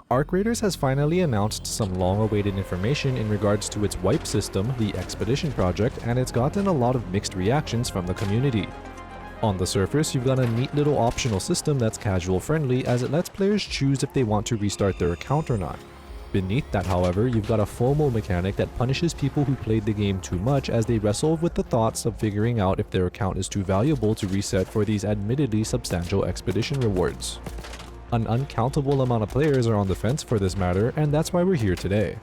Arc Raiders has finally announced some long-awaited information in regards to its wipe system, the Expedition Project, and it's gotten a lot of mixed reactions from the community. On the surface, you've got a neat little optional system that's casual friendly as it lets players choose if they want to restart their account or not. Beneath that, however, you've got a FOMO mechanic that punishes people who played the game too much as they wrestle with the thoughts of figuring out if their account is too valuable to reset for these admittedly substantial expedition rewards. An uncountable amount of players are on the fence for this matter, and that's why we're here today.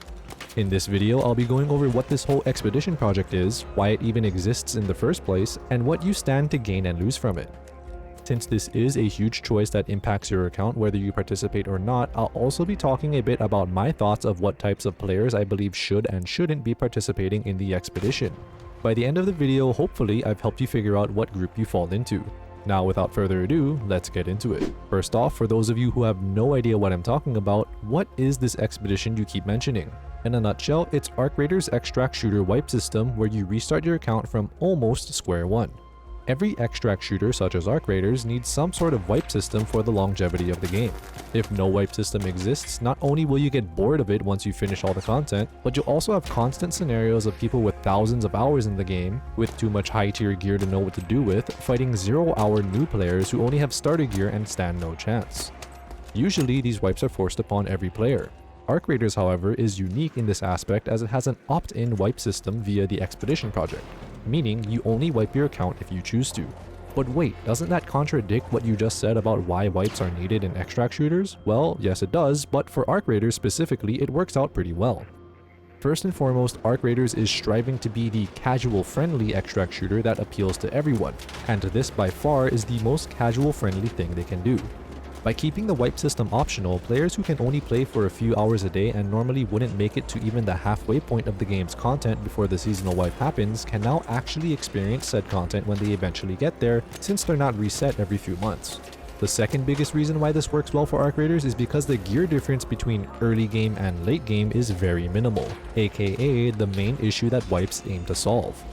In this video, I'll be going over what this whole expedition project is, why it even exists in the first place, and what you stand to gain and lose from it. Since this is a huge choice that impacts your account whether you participate or not, I'll also be talking a bit about my thoughts of what types of players I believe should and shouldn't be participating in the expedition. By the end of the video, hopefully I've helped you figure out what group you fall into. Now without further ado, let's get into it. First off, for those of you who have no idea what I'm talking about, what is this expedition you keep mentioning? In a nutshell, it's Arc Raiders Extract Shooter wipe system where you restart your account from almost square one. Every extract shooter such as Arc Raiders needs some sort of wipe system for the longevity of the game. If no wipe system exists, not only will you get bored of it once you finish all the content, but you'll also have constant scenarios of people with thousands of hours in the game, with too much high tier gear to know what to do with, fighting 0-hour new players who only have starter gear and stand no chance. Usually these wipes are forced upon every player. Arc Raiders, however, is unique in this aspect as it has an opt-in wipe system via the Expedition Project, meaning you only wipe your account if you choose to. But wait, doesn't that contradict what you just said about why wipes are needed in extract shooters? Well, yes it does, but for Arc Raiders specifically, it works out pretty well. First and foremost, Arc Raiders is striving to be the casual-friendly extract shooter that appeals to everyone, and this by far is the most casual-friendly thing they can do. By keeping the wipe system optional, players who can only play for a few hours a day and normally wouldn't make it to even the halfway point of the game's content before the seasonal wipe happens can now actually experience said content when they eventually get there, since they're not reset every few months. The second biggest reason why this works well for Arc Raiders is because the gear difference between early game and late game is very minimal, aka the main issue that wipes aim to solve.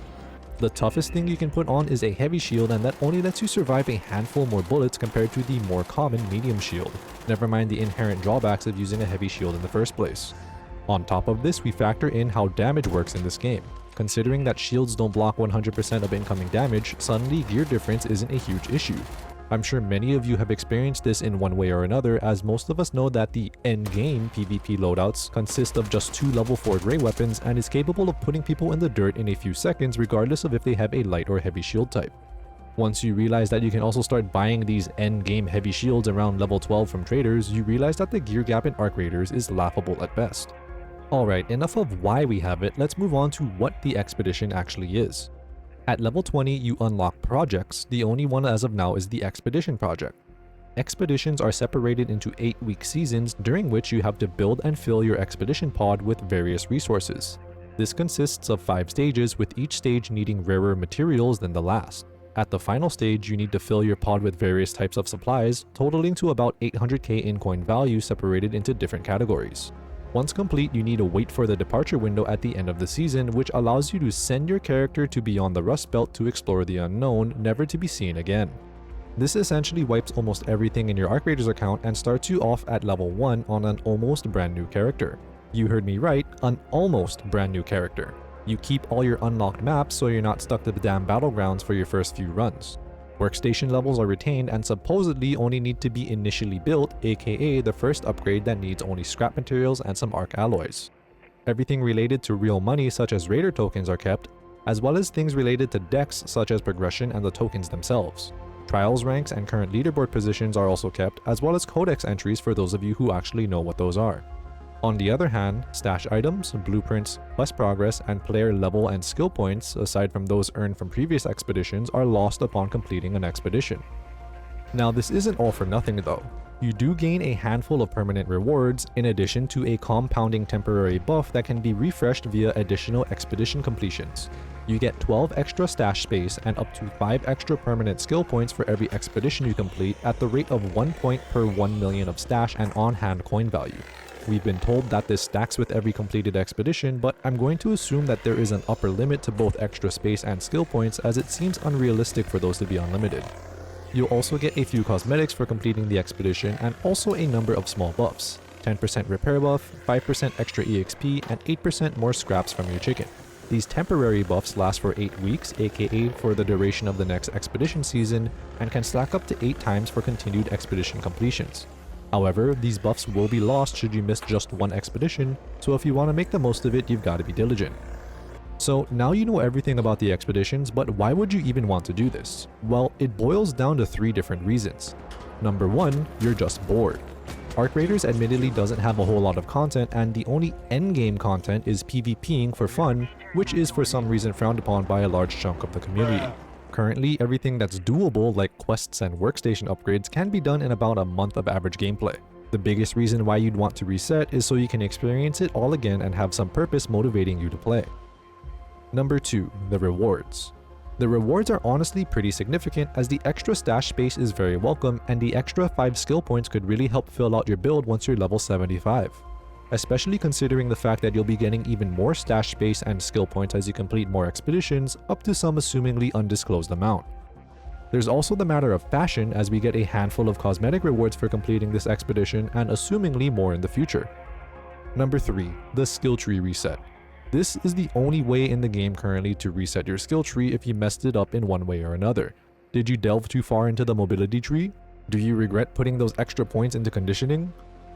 The toughest thing you can put on is a heavy shield, and that only lets you survive a handful more bullets compared to the more common medium shield, never mind the inherent drawbacks of using a heavy shield in the first place. On top of this, we factor in how damage works in this game. Considering that shields don't block 100% of incoming damage, suddenly gear difference isn't a huge issue. I'm sure many of you have experienced this in one way or another, as most of us know that the endgame PvP loadouts consist of just 2 level 4 gray weapons and is capable of putting people in the dirt in a few seconds regardless of if they have a light or heavy shield type. Once you realize that you can also start buying these endgame heavy shields around level 12 from traders, you realize that the gear gap in Arc Raiders is laughable at best. Alright, enough of why we have it, let's move on to what the expedition actually is. At level 20, you unlock projects. The only one as of now is the Expedition Project. Expeditions are separated into 8-week seasons during which you have to build and fill your expedition pod with various resources. This consists of 5 stages, with each stage needing rarer materials than the last. At the final stage, you need to fill your pod with various types of supplies, totaling to about 800k in coin value separated into different categories. Once complete, you need to wait for the departure window at the end of the season, which allows you to send your character to beyond the Rust Belt to explore the unknown, never to be seen again. This essentially wipes almost everything in your Arc Raiders account and starts you off at level 1 on an almost brand new character. You heard me right, an almost brand new character. You keep all your unlocked maps so you're not stuck to the damn battlegrounds for your first few runs. Workstation levels are retained and supposedly only need to be initially built, aka the first upgrade that needs only scrap materials and some arc alloys. Everything related to real money such as Raider tokens are kept, as well as things related to decks such as progression and the tokens themselves. Trials ranks and current leaderboard positions are also kept, as well as codex entries for those of you who actually know what those are. On the other hand, stash items, blueprints, quest progress, and player level and skill points, aside from those earned from previous expeditions, are lost upon completing an expedition. Now this isn't all for nothing though. You do gain a handful of permanent rewards, in addition to a compounding temporary buff that can be refreshed via additional expedition completions. You get 12 extra stash space and up to 5 extra permanent skill points for every expedition you complete at the rate of 1 point per 1 million of stash and on-hand coin value. We've been told that this stacks with every completed expedition, but I'm going to assume that there is an upper limit to both extra space and skill points, as it seems unrealistic for those to be unlimited. You'll also get a few cosmetics for completing the expedition and also a number of small buffs. 10% repair buff, 5% extra EXP, and 8% more scraps from your chicken. These temporary buffs last for 8 weeks, aka for the duration of the next expedition season, and can stack up to 8 times for continued expedition completions. However, these buffs will be lost should you miss just one expedition, so if you want to make the most of it, you've got to be diligent. So now you know everything about the expeditions, but why would you even want to do this? Well, it boils down to 3 different reasons. Number 1, you're just bored. Arc Raiders admittedly doesn't have a whole lot of content, and the only endgame content is PvPing for fun, which is for some reason frowned upon by a large chunk of the community. Currently, everything that's doable like quests and workstation upgrades can be done in about a month of average gameplay. The biggest reason why you'd want to reset is so you can experience it all again and have some purpose motivating you to play. Number 2, the rewards. The rewards are honestly pretty significant, as the extra stash space is very welcome, and the extra 5 skill points could really help fill out your build once you're level 75. Especially considering the fact that you'll be getting even more stash space and skill points as you complete more expeditions, up to some assumingly undisclosed amount. There's also the matter of fashion, as we get a handful of cosmetic rewards for completing this expedition, and assumingly more in the future. Number 3, the skill tree reset. This is the only way in the game currently to reset your skill tree if you messed it up in one way or another. Did you delve too far into the mobility tree? Do you regret putting those extra points into conditioning?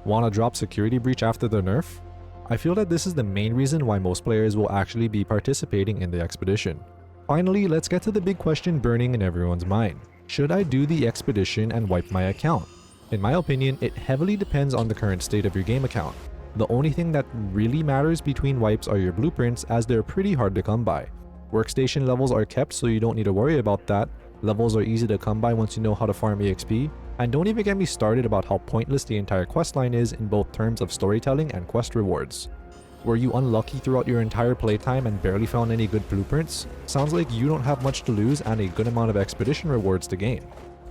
Wanna drop security breach after the nerf? I feel that this is the main reason why most players will actually be participating in the expedition. Finally, let's get to the big question burning in everyone's mind. Should I do the expedition and wipe my account? In my opinion, it heavily depends on the current state of your game account. The only thing that really matters between wipes are your blueprints, as they're pretty hard to come by. Workstation levels are kept, so you don't need to worry about that. Levels are easy to come by once you know how to farm EXP. And don't even get me started about how pointless the entire questline is in both terms of storytelling and quest rewards. Were you unlucky throughout your entire playtime and barely found any good blueprints? Sounds like you don't have much to lose and a good amount of expedition rewards to gain.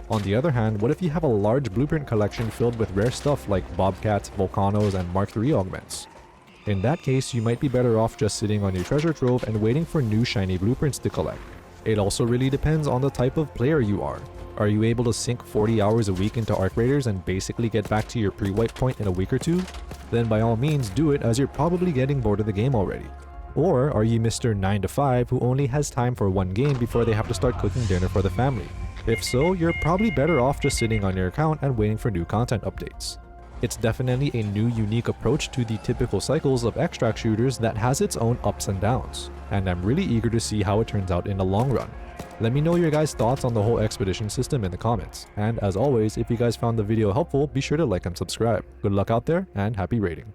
On the other hand, what if you have a large blueprint collection filled with rare stuff like Bobcats, Volcanos, and Mark III augments? In that case, you might be better off just sitting on your treasure trove and waiting for new shiny blueprints to collect. It also really depends on the type of player you are. Are you able to sink 40 hours a week into Arc Raiders and basically get back to your pre-wipe point in a week or two? Then by all means do it, as you're probably getting bored of the game already. Or are you Mr. 9 to 5 who only has time for one game before they have to start cooking dinner for the family? If so, you're probably better off just sitting on your account and waiting for new content updates. It's definitely a new unique approach to the typical cycles of extract shooters that has its own ups and downs, and I'm really eager to see how it turns out in the long run. Let me know your guys' thoughts on the whole expedition system in the comments, and as always, if you guys found the video helpful, be sure to like and subscribe. Good luck out there, and happy raiding.